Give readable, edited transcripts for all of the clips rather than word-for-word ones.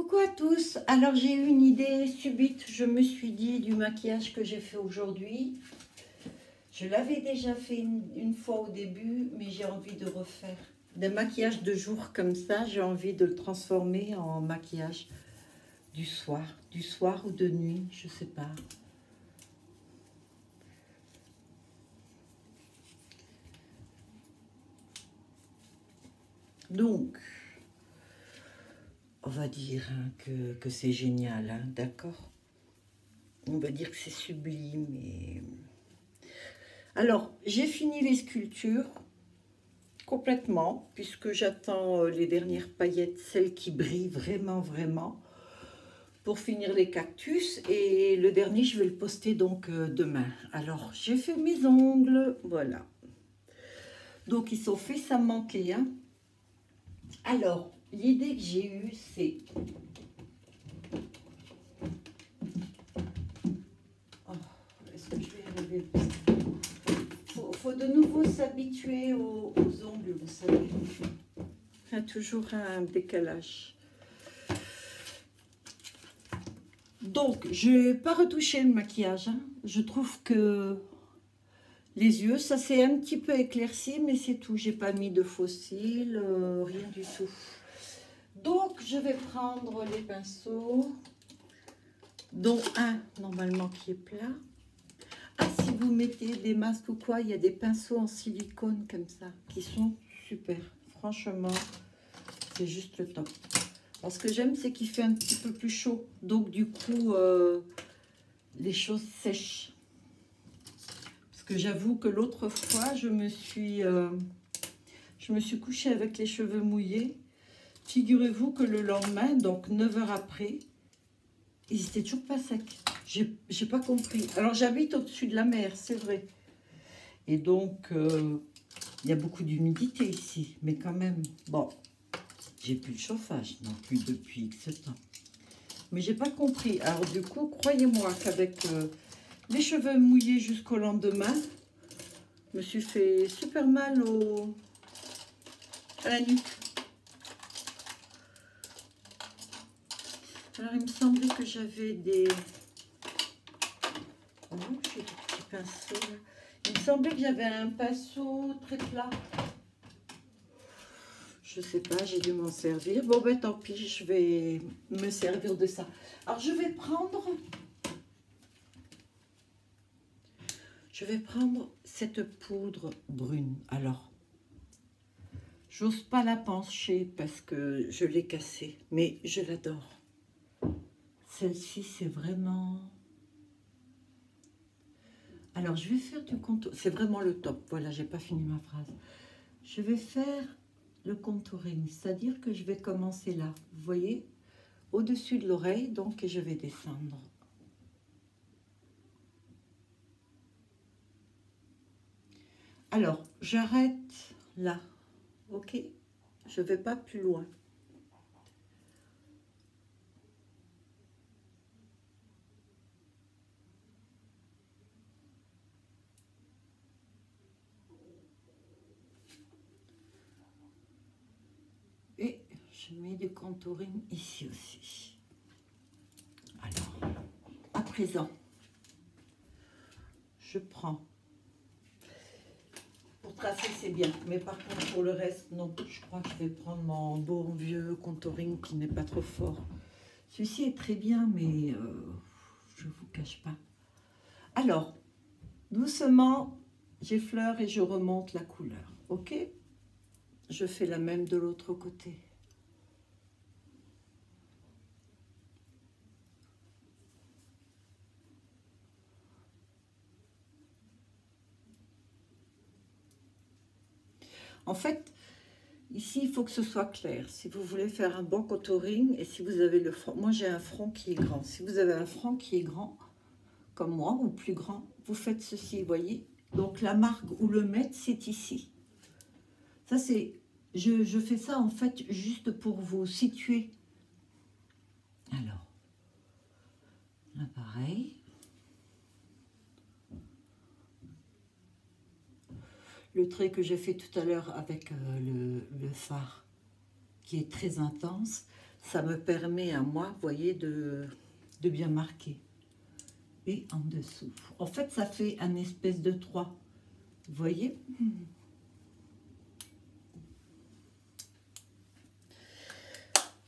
Coucou à tous. Alors j'ai eu une idée subite. Je me suis dit du maquillage que j'ai fait aujourd'hui. Je l'avais déjà fait une fois au début, mais j'ai envie de refaire. Des maquillages de jour comme ça, j'ai envie de le transformer en maquillage du soir ou de nuit, je sais pas. Donc, on va dire hein, que c'est génial, hein, d'accord? On va dire que c'est sublime. Alors, j'ai fini les sculptures complètement, puisque j'attends les dernières paillettes, celles qui brillent vraiment, vraiment, pour finir les cactus. Et le dernier, je vais le poster donc demain. Alors, j'ai fait mes ongles, voilà. Donc, ils sont faits, ça me manquait, hein. Alors, l'idée que j'ai eue, c'est... Oh, est-ce que je vais arriver? Faut de nouveau s'habituer aux ongles, vous savez. Il y a toujours un décalage. Donc, je n'ai pas retouché le maquillage, hein. Je trouve que les yeux, ça s'est un petit peu éclairci, mais c'est tout. J'ai pas mis de faux cils, rien du tout. Donc, je vais prendre les pinceaux, dont un, normalement, qui est plat. Ah, si vous mettez des masques ou quoi, il y a des pinceaux en silicone comme ça, qui sont super. Franchement, c'est juste le top. Alors, ce que j'aime, c'est qu'il fait un petit peu plus chaud. Donc, du coup, les choses sèchent. Parce que j'avoue que l'autre fois, je me suis couchée avec les cheveux mouillés. Figurez-vous que le lendemain, donc 9 heures après, ils étaient toujours pas secs. J'ai pas compris. Alors, j'habite au-dessus de la mer, c'est vrai. Et donc, il y a beaucoup d'humidité ici. Mais quand même, bon, j'ai plus de chauffage non plus depuis X temps. Mais j'ai pas compris. Alors, du coup, croyez-moi qu'avec les cheveux mouillés jusqu'au lendemain, je me suis fait super mal à la nuque. Alors, il me semblait que j'avais des... Oh, j'ai des petits pinceaux là. Il me semblait que j'avais un pinceau très plat. Je sais pas, j'ai dû m'en servir. Bon, ben tant pis, je vais me servir de ça. Alors, je vais prendre cette poudre brune. Alors, j'ose pas la pencher parce que je l'ai cassée, mais je l'adore. Celle-ci, c'est vraiment... Alors, je vais faire du contour. C'est vraiment le top. Voilà, j'ai pas fini ma phrase. Je vais faire le contouring, c'est-à-dire que je vais commencer là. Vous voyez, au-dessus de l'oreille, donc, et je vais descendre. Alors, j'arrête là. Ok? Je vais pas plus loin. Et je mets du contouring ici aussi. Alors, à présent, je prends. Pour tracer, c'est bien. Mais par contre, pour le reste, non. Je crois que je vais prendre mon bon vieux contouring qui n'est pas trop fort. Celui-ci est très bien, mais je ne vous cache pas. Alors, doucement, j'effleure et je remonte la couleur. Ok? Je fais la même de l'autre côté. En fait, ici, il faut que ce soit clair. Si vous voulez faire un bon contouring et si vous avez le front... Moi, j'ai un front qui est grand. Si vous avez un front qui est grand, comme moi, ou plus grand, vous faites ceci, vous voyez? Donc, la marque ou le mettre, c'est ici. Ça, c'est... Je fais ça, en fait, juste pour vous situer. Alors, là, pareil. Le trait que j'ai fait tout à l'heure avec le fard, qui est très intense, Ça me permet à moi, vous voyez, de bien marquer. Et en dessous. En fait, ça fait un espèce de 3. Vous voyez?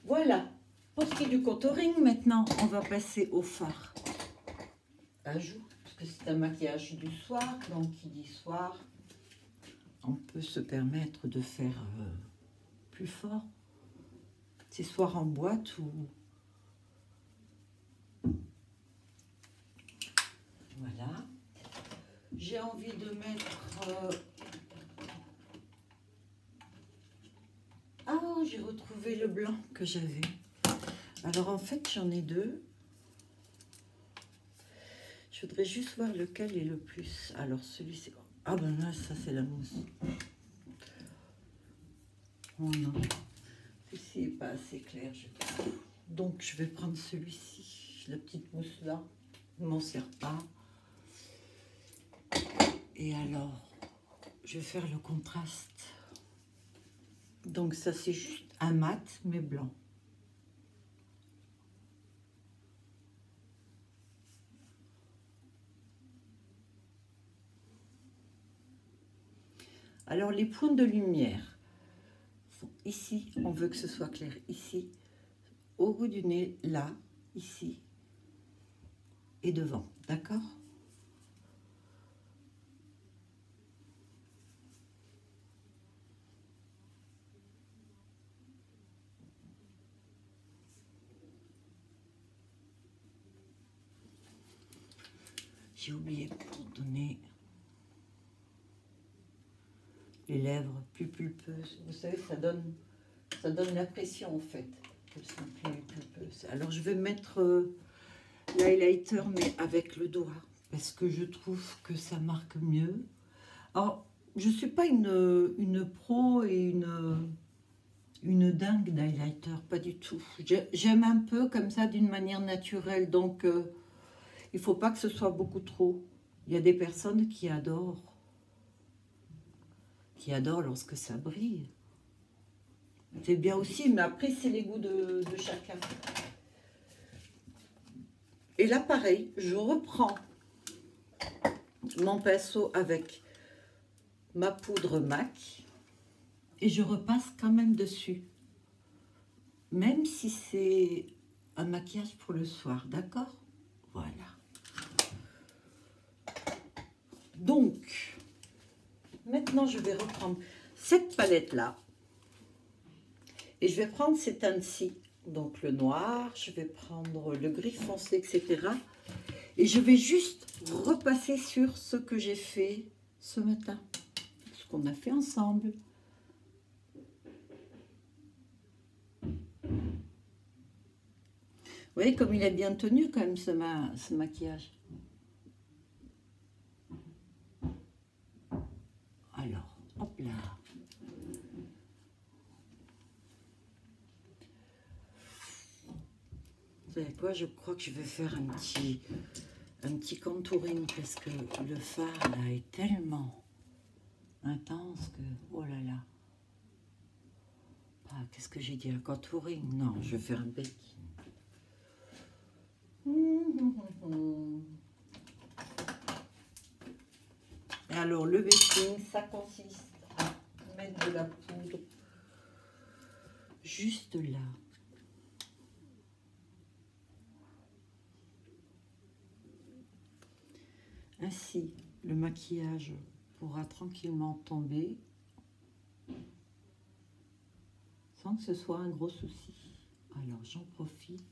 Voilà. Pour ce qui est du contouring, maintenant, on va passer au fard à joues. Parce que c'est un maquillage du soir. Donc, qui dit soir, on peut se permettre de faire plus fort. C'est soir en boîte ou... Voilà. J'ai envie de mettre... Ah, j'ai retrouvé le blanc que j'avais. Alors, en fait, j'en ai 2. Je voudrais juste voir lequel est le plus. Alors, celui-ci... Ah ben là, ça, c'est la mousse. Oh non. Celui-ci n'est pas assez clair, je trouve. Donc, je vais prendre celui-ci. La petite mousse là. Ne m'en sert pas. Et alors, je vais faire le contraste. Donc ça, c'est juste un mat, mais blanc. Alors, les points de lumière sont ici. On veut que ce soit clair ici. Au bout du nez, là, ici. Et devant, d'accord ? J'ai oublié pour donner les lèvres plus pulpeuses. Vous savez, ça donne la pression en fait. Elles sont plus pulpeuses. Alors je vais mettre l'highlighter mais avec le doigt parce que je trouve que ça marque mieux. Alors je ne suis pas une pro et une dingue d'highlighter, pas du tout. J'aime un peu comme ça d'une manière naturelle, donc il ne faut pas que ce soit beaucoup trop. Il y a des personnes qui adorent lorsque ça brille. C'est bien aussi, mais après c'est les goûts de chacun. Et là pareil, je reprends mon pinceau avec ma poudre MAC et je repasse quand même dessus. Même si c'est un maquillage pour le soir, d'accord? Voilà. Donc, maintenant je vais reprendre cette palette-là. Et je vais prendre ces teintes-ci. Donc le noir, je vais prendre le gris foncé, etc. Et je vais juste repasser sur ce que j'ai fait ce matin. Ce qu'on a fait ensemble. Vous voyez comme il est bien tenu quand même ce maquillage. Alors, hop là. Vous savez quoi, je crois que je vais faire un petit contouring parce que le fard là est tellement intense que, oh là là. Ah, qu'est-ce que j'ai dit, un contouring? Non, je vais faire un baking. Et alors le baking, ça consiste à mettre de la poudre juste là. Ainsi, le maquillage pourra tranquillement tomber sans que ce soit un gros souci. Alors, j'en profite,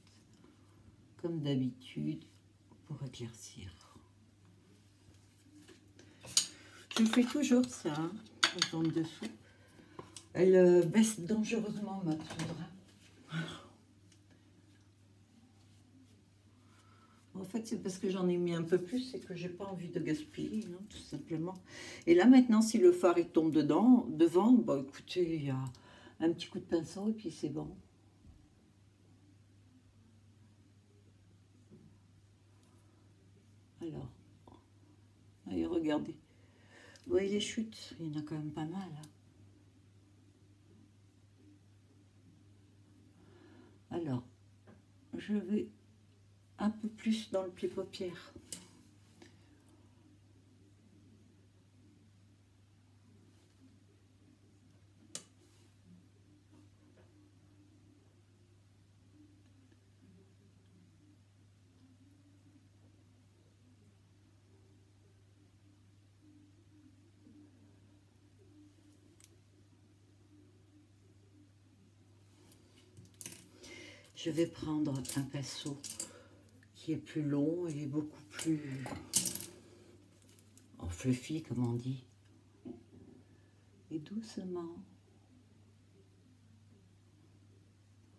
comme d'habitude, pour éclaircir. Je fais toujours ça, hein, en dessous. Elle baisse dangereusement ma poudre. En fait, c'est parce que j'en ai mis un peu plus et que j'ai pas envie de gaspiller, hein, tout simplement. Et là, maintenant, si le fard il tombe devant, bah écoutez, il y a un petit coup de pinceau et puis c'est bon. Alors, allez, regardez. Vous voyez les chutes, il y en a quand même pas mal. Hein. Alors, je vais un peu plus dans le pli paupière. Je vais prendre un pinceau qui est plus long et beaucoup plus fluffy, comme on dit. Et doucement.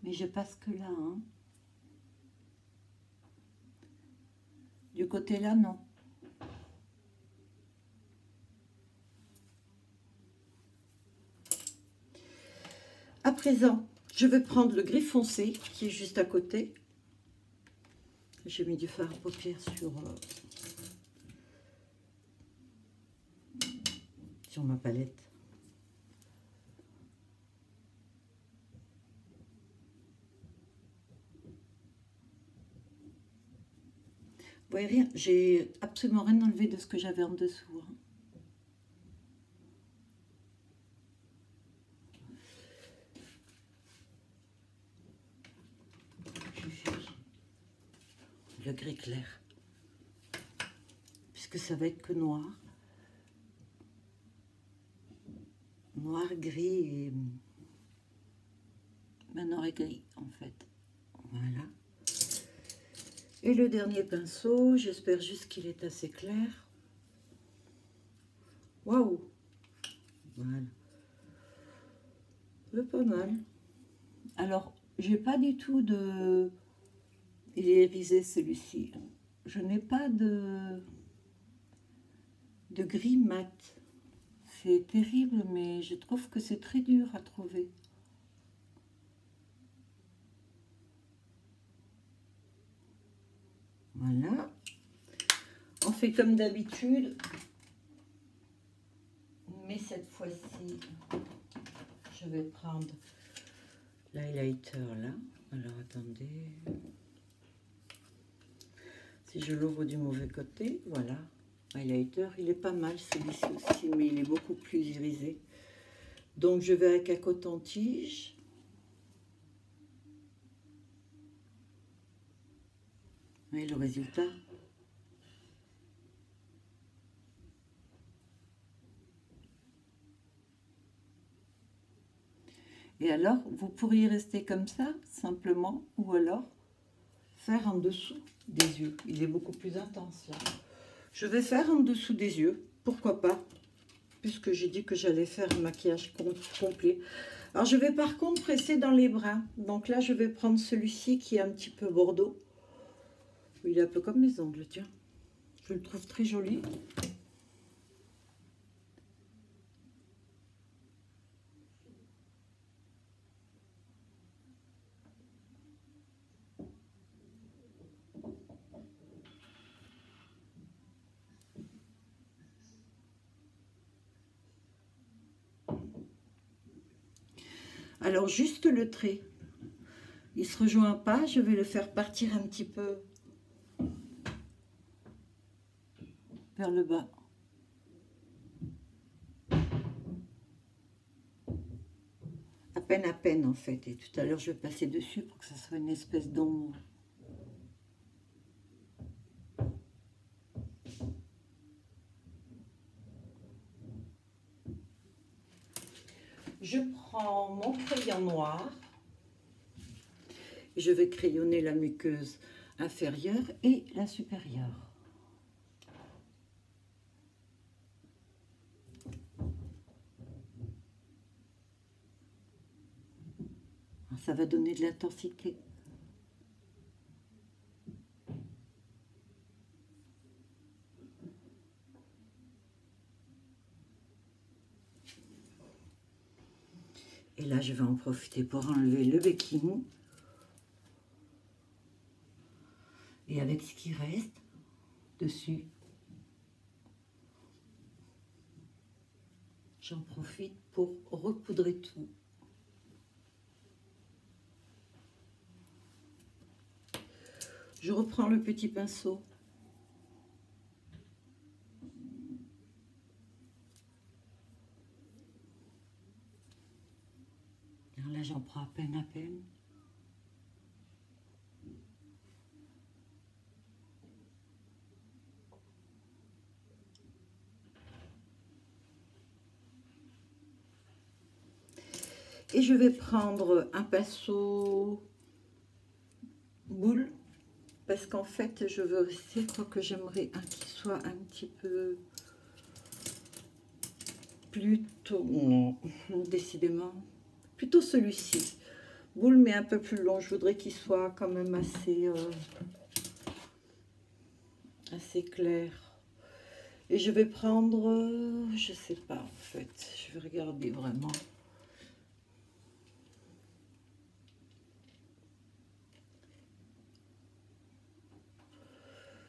Mais je passe que là, hein. Du côté là, non. À présent, je vais prendre le gris foncé qui est juste à côté. J'ai mis du fard à paupières sur ma palette. Vous voyez rien, j'ai absolument rien enlevé de ce que j'avais en dessous, hein. Le gris clair, puisque ça va être que noir, gris et noir et gris en fait. Voilà. Et le dernier pinceau, j'espère juste qu'il est assez clair. Waouh, voilà, c'est pas mal. Alors, j'ai pas du tout de... Il est irisé celui-ci. Je n'ai pas de gris mat. C'est terrible, mais je trouve que c'est très dur à trouver. Voilà. On fait comme d'habitude. Mais cette fois-ci, je vais prendre l'highlighter là. Alors, attendez. Si je l'ouvre du mauvais côté, voilà. Highlighter, il est pas mal celui-ci aussi, mais il est beaucoup plus irisé. Donc je vais avec un coton-tige. Vous voyez le résultat? Et alors, vous pourriez rester comme ça, simplement, ou alors faire en dessous des yeux. Il est beaucoup plus intense là. Je vais faire en dessous des yeux, pourquoi pas, puisque j'ai dit que j'allais faire un maquillage complet. Alors je vais par contre presser dans les bras. Donc là je vais prendre celui-ci qui est un petit peu bordeaux. Il est un peu comme mes ongles, tiens. Je le trouve très joli. Alors juste le trait, il se rejoint pas, je vais le faire partir un petit peu vers le bas. À peine en fait. Et tout à l'heure je vais passer dessus pour que ça soit une espèce d'ombre. Je prends mon crayon noir et je vais crayonner la muqueuse inférieure et la supérieure. Ça va donner de l'intensité. Et là, je vais en profiter pour enlever le baking. Et avec ce qui reste dessus, j'en profite pour repoudrer tout. Je reprends le petit pinceau. Alors là, j'en prends à peine, à peine. Et je vais prendre un pinceau boule. Parce qu'en fait, je veux rester, quoi que j'aimerais un qui soit un petit peu plutôt, non, décidément, plutôt celui-ci. Boule, mais un peu plus long. Je voudrais qu'il soit quand même assez clair. Et je vais prendre, je sais pas en fait, je vais regarder vraiment.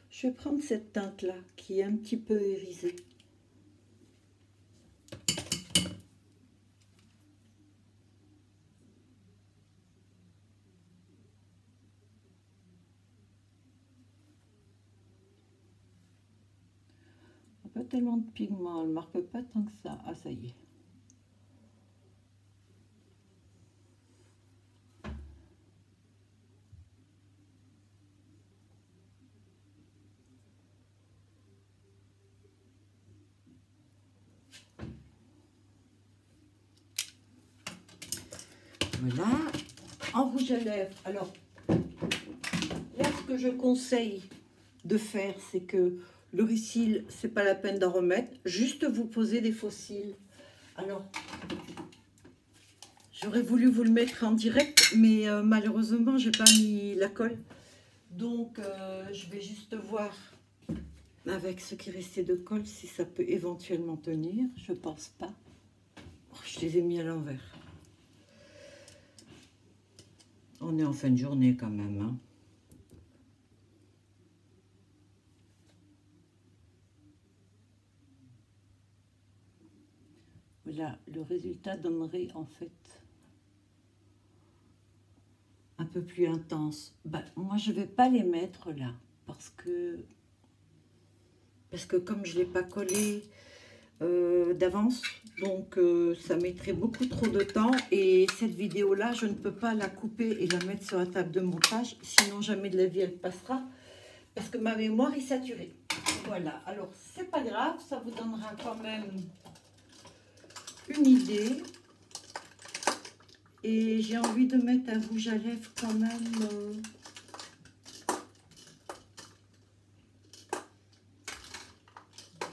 Je vais prendre cette teinte-là, qui est un petit peu irisée. Pas tellement de pigments, elle ne marque pas tant que ça. Ah, ça y est. Voilà. En rouge à lèvres, alors, là, ce que je conseille de faire, c'est que le ricil, c'est pas la peine d'en remettre. Juste vous poser des faux cils. Alors, j'aurais voulu vous le mettre en direct, mais malheureusement, j'ai pas mis la colle. Donc, je vais juste voir avec ce qui restait de colle si ça peut éventuellement tenir. Je pense pas. Oh, je les ai mis à l'envers. On est en fin de journée quand même, hein. Voilà, le résultat donnerait en fait un peu plus intense. Ben, moi, je vais pas les mettre là parce que comme je l'ai pas collé d'avance, donc ça mettrait beaucoup trop de temps. Et cette vidéo là, je ne peux pas la couper et la mettre sur la table de montage, sinon jamais de la vie elle passera parce que ma mémoire est saturée. Voilà, alors c'est pas grave, ça vous donnera quand même une idée. Et j'ai envie de mettre un rouge à lèvres quand même.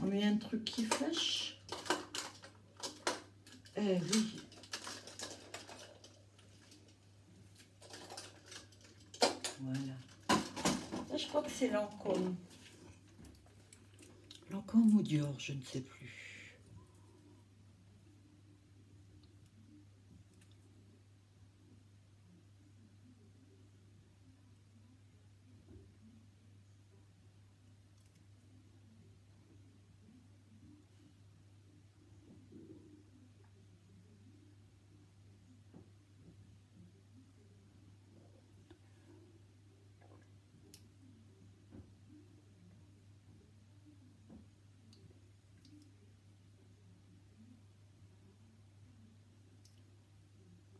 On met un truc qui fâche. Eh oui. Voilà. Là, je crois que c'est Lancôme. Lancôme ou Dior, je ne sais plus.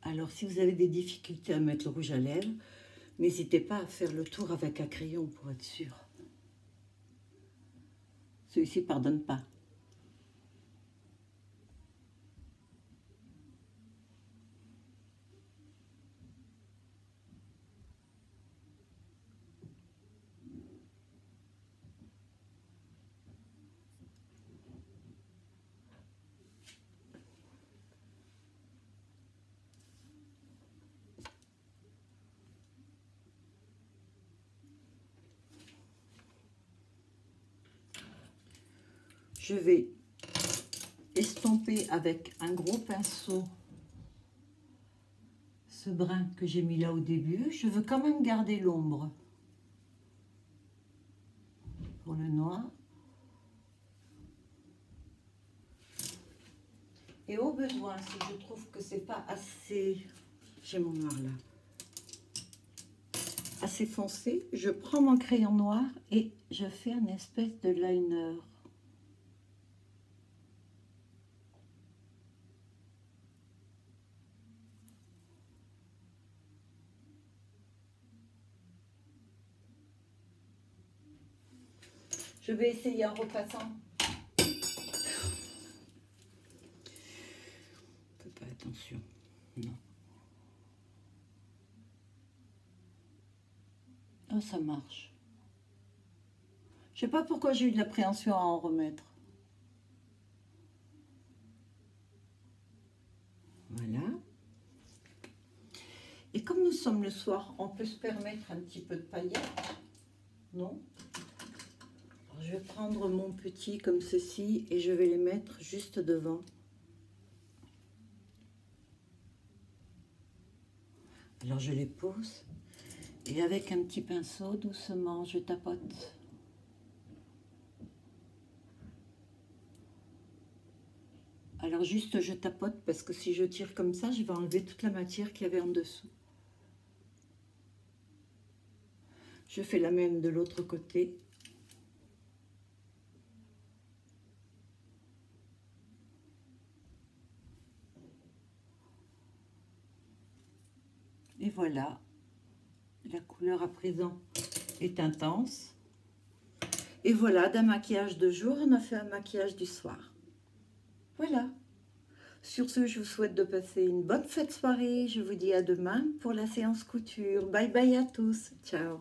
Alors, si vous avez des difficultés à mettre le rouge à lèvres, n'hésitez pas à faire le tour avec un crayon pour être sûr. Celui-ci ne pardonne pas. Je vais estomper avec un gros pinceau ce brin que j'ai mis là au début. Je veux quand même garder l'ombre pour le noir. Et au besoin, si je trouve que c'est pas assez, j'ai mon noir là, assez foncé, je prends mon crayon noir et je fais une espèce de liner. Je vais essayer en repassant. On peut pas, attention. Non. Oh, ça marche. Je sais pas pourquoi j'ai eu de l'appréhension à en remettre. Voilà. Et comme nous sommes le soir, on peut se permettre un petit peu de paillettes. Non? Alors, je vais prendre mon petit comme ceci et je vais les mettre juste devant. Alors je les pose et avec un petit pinceau, doucement, je tapote. Alors juste je tapote parce que si je tire comme ça, je vais enlever toute la matière qu'il y avait en dessous. Je fais la même de l'autre côté. Et voilà, la couleur à présent est intense. Et voilà, d'un maquillage de jour, on a fait un maquillage du soir. Voilà. Sur ce, je vous souhaite de passer une bonne fête soirée. Je vous dis à demain pour la séance couture. Bye bye à tous. Ciao.